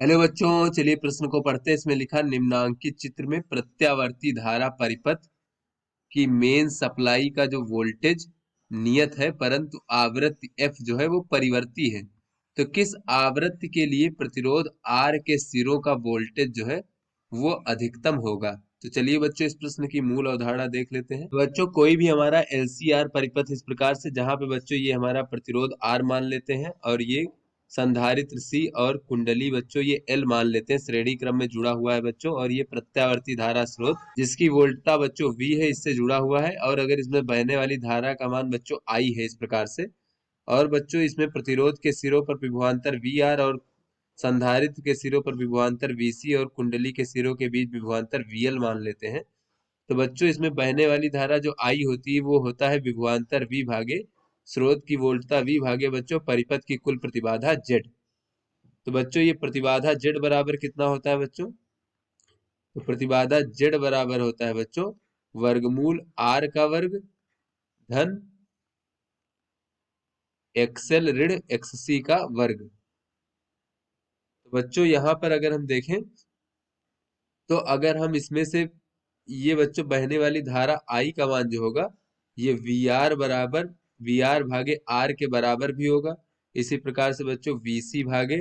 Hello बच्चों, चलिए प्रश्न को पढ़ते हैं। इसमें लिखा निम्नांकित चित्र में प्रत्यावर्ती धारा परिपथ की मेन सप्लाई का जो वोल्टेज नियत है परंतु आवृत्ति एफ जो है वो परिवर्ती है, तो किस आवृत्ति के लिए प्रतिरोध आर के सिरों का वोल्टेज जो है वो अधिकतम होगा। तो चलिए बच्चों इस प्रश्न की मूल अवधारणा देख लेते हैं। तो बच्चों कोई भी हमारा एलसीआर परिपथ इस प्रकार से, जहां पे बच्चों ये हमारा प्रतिरोध आर मान लेते हैं और ये संधारित्र सी और कुंडली बच्चों ये एल मान लेते हैं, श्रेणी क्रम में जुड़ा हुआ है बच्चों। और ये प्रत्यावर्ती धारा स्रोत जिसकी वोल्टता बच्चों वी है इससे जुड़ा हुआ है, और अगर इसमें बहने वाली धारा का मान बच्चों आई है इस प्रकार से। और बच्चों इसमें प्रतिरोध के सिरों पर विभवांतर वी आर और संधारित्र के सिरों पर विभवांतर वीसी और कुंडली के सिरों के बीच विभवांतर वीएल मान लेते हैं। तो बच्चों इसमें बहने वाली धारा जो आई होती है वो होता है विभवांतर वी भागे स्रोत की वोल्टता वी भागे बच्चों परिपथ की कुल प्रतिबाधा जेड। तो बच्चों ये प्रतिबाधा जेड बराबर कितना होता है बच्चों? तो प्रतिबाधा जेड बराबर होता है बच्चों वर्गमूल आर का वर्ग धन एक्सएल ऋण एक्ससी का वर्ग। तो बच्चों यहाँ पर अगर हम देखें तो अगर हम इसमें से ये बच्चों बहने वाली धारा आई का मान जो होगा ये वी आर बराबर वी आर भागे आर के बराबर भी होगा। इसी प्रकार से बच्चों वी सी भागे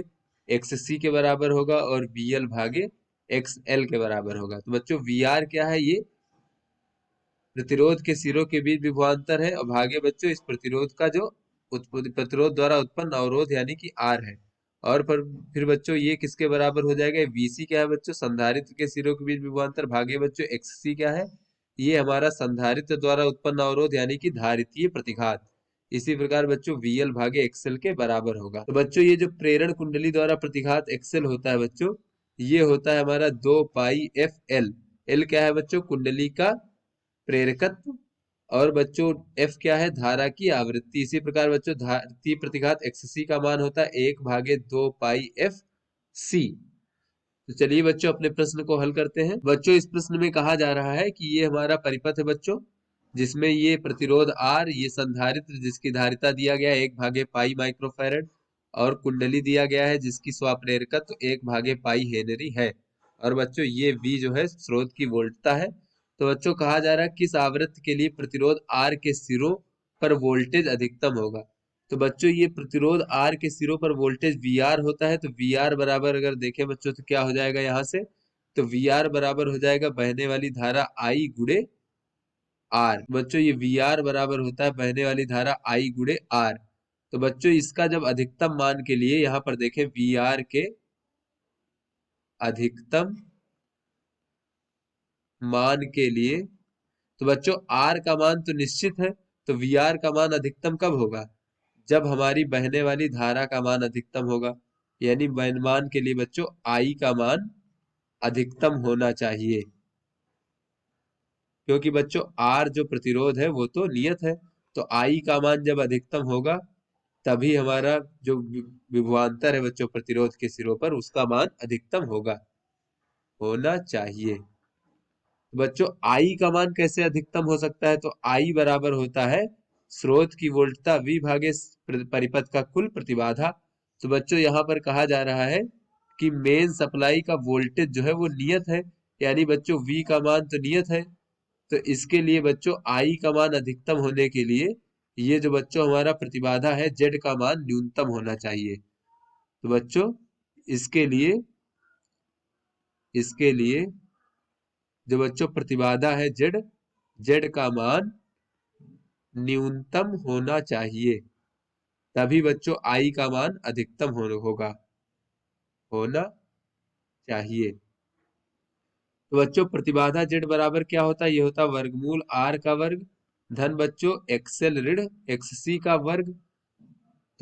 एक्स सी के बराबर होगा और वी एल भागे एक्स एल के बराबर होगा। तो बच्चों वी आर क्या है? ये प्रतिरोध के सिरों के बीच विभवांतर है, और भागे बच्चों इस प्रतिरोध का जो प्रतिरोध द्वारा उत्पन्न अवरोध यानी कि आर है। और फिर बच्चों ये किसके बराबर हो जाएगा? वीसी क्या है बच्चों? संधारित्र के सिरों के बीच विभवांतर भागे बच्चों एक्ससी क्या है? ये हमारा संधारित्र द्वारा उत्पन्न अवरोध यानी कि धारितीय प्रतिघात। इसी प्रकार बच्चों वीएल भागे एक्सएल के बराबर होगा। तो बच्चों ये जो प्रेरण कुंडली द्वारा प्रतिघात एक्सएल होता है बच्चों, ये होता है हमारा 2 पाई एफ एल। एल क्या है बच्चों? कुंडली का प्रेरकत्व। और बच्चों एफ क्या है? धारा की आवृत्ति। इसी प्रकार बच्चों धारितीय प्रतिघात एक्ससी का मान होता है 1/2 पाई एफ सी। तो चलिए बच्चों अपने प्रश्न को हल करते हैं। बच्चों इस प्रश्न में कहा जा रहा है कि ये हमारा परिपथ है बच्चों, जिसमें ये प्रतिरोध आर, ये संधारित्र जिसकी धारिता दिया गया है 1/पाई माइक्रोफैरड, और कुंडली दिया गया है जिसकी स्वाप्रेरकत्व 1/पाई हेनरी है। और बच्चों ये वी जो है स्रोत की वोल्टता है। तो बच्चों कहा जा रहा है किस आवृत्ति के लिए प्रतिरोध आर के सिरों पर वोल्टेज अधिकतम होगा। तो बच्चों ये प्रतिरोध आर के सिरों पर वोल्टेज वी आर होता है, तो वी आर बराबर अगर देखें बच्चों तो क्या हो जाएगा यहाँ से? तो वी आर बराबर हो जाएगा बहने वाली धारा आई गुड़े आर। बच्चों ये वी आर बराबर होता है बहने वाली धारा आई गुड़े आर। तो बच्चों इसका जब अधिकतम मान के लिए यहाँ पर देखें वी आर के अधिकतम मान के लिए, तो बच्चों आर का मान तो निश्चित है, तो वी आर का मान अधिकतम कब होगा? जब हमारी बहने वाली धारा का मान अधिकतम होगा। यानी मान के लिए बच्चों आई का मान अधिकतम होना चाहिए, क्योंकि बच्चों आर जो प्रतिरोध है वो तो नियत है। तो आई का मान जब अधिकतम होगा तभी हमारा जो विभवांतर है बच्चों प्रतिरोध के सिरों पर उसका मान अधिकतम होना चाहिए। तो बच्चों आई का मान कैसे अधिकतम हो सकता है? तो आई बराबर होता है स्रोत की वोल्टता वी भागे परिपथ का कुल प्रतिबाधा। तो बच्चों यहाँ पर कहा जा रहा है कि मेन सप्लाई का वोल्टेज जो है वो नियत है, यानी बच्चों वी का मान तो नियत है। तो इसके लिए बच्चों आई का मान अधिकतम होने के लिए ये जो बच्चों हमारा प्रतिबाधा है जेड का मान न्यूनतम होना चाहिए। तो बच्चों इसके लिए इसके लिए जो बच्चों प्रतिबाधा है जेड, जेड का मान न्यूनतम होना चाहिए, तभी बच्चों आई का मान अधिकतम होना चाहिए। तो बच्चों प्रतिबाधा जेड बराबर क्या होता है? ये होता है वर्गमूल आर का वर्ग धन बच्चों एक्सएल ऋण एक्ससी का वर्ग।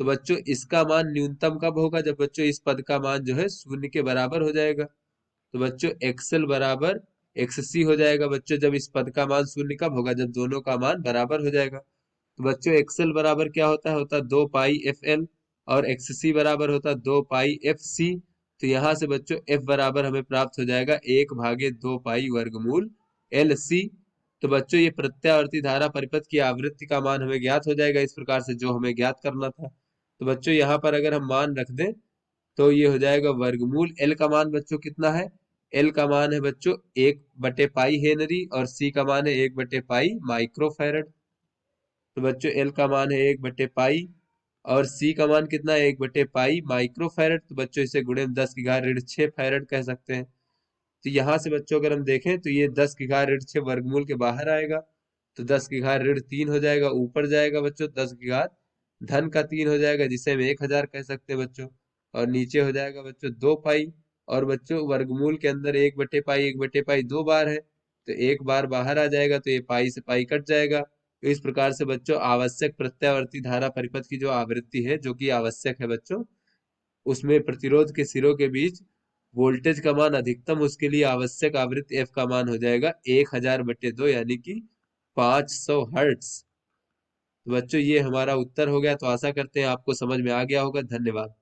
तो बच्चों इसका मान न्यूनतम कब होगा? जब बच्चों इस पद का मान जो है शून्य के बराबर हो जाएगा। तो बच्चों एक्सएल बराबर एक्ससी हो जाएगा बच्चों जब इस पद का मान शून्य कब होगा? जब दोनों का मान बराबर हो जाएगा। तो बच्चों एक्सएल बराबर क्या होता है? होता है 2 पाई एफ एल, और एक्ससी बराबर होता है 2 पाई एफ सी। तो यहाँ से बच्चों एफ बराबर हमें प्राप्त हो जाएगा 1/2 पाई वर्गमूल एल सी। तो बच्चों ये प्रत्यावर्ती धारा परिपथ की आवृत्ति का मान हमें ज्ञात हो जाएगा इस प्रकार से, जो हमें ज्ञात करना था। तो बच्चों यहाँ पर अगर हम मान रख दें तो ये हो जाएगा वर्गमूल। एल का मान बच्चों कितना है? एल का मान है बच्चों 1/पाई हेनरी और सी का मान है 1/पाई माइक्रोफैरड। तो बच्चों एल का मान है 1/पाई और सी का मान कितना है? 1/पाई माइक्रोफैरड। तो बच्चों इसे गुणे में 10⁻6 फैरड कह सकते हैं। तो यहाँ से बच्चों अगर हम देखें तो ये 10⁻6 वर्गमूल के बाहर आएगा, तो 10⁻3 हो जाएगा, ऊपर जाएगा बच्चों 10⁻³ हो जाएगा, जिसे हम 1000 कह सकते हैं बच्चों। और नीचे हो जाएगा बच्चों 2 पाई। और बच्चों वर्गमूल के अंदर 1/पाई दो बार है, तो एक बार बाहर आ जाएगा, तो ये पाई से पाई कट जाएगा। तो इस प्रकार से बच्चों आवश्यक प्रत्यावर्ती धारा परिपथ की जो आवृत्ति है, जो कि आवश्यक है बच्चों, उसमें प्रतिरोध के सिरों के बीच वोल्टेज का मान अधिकतम, उसके लिए आवश्यक आवृत्ति एफ का मान हो जाएगा 1000/2 यानी कि 500 हर्ट्स। तो बच्चों ये हमारा उत्तर हो गया। तो आशा करते हैं आपको समझ में आ गया होगा। धन्यवाद।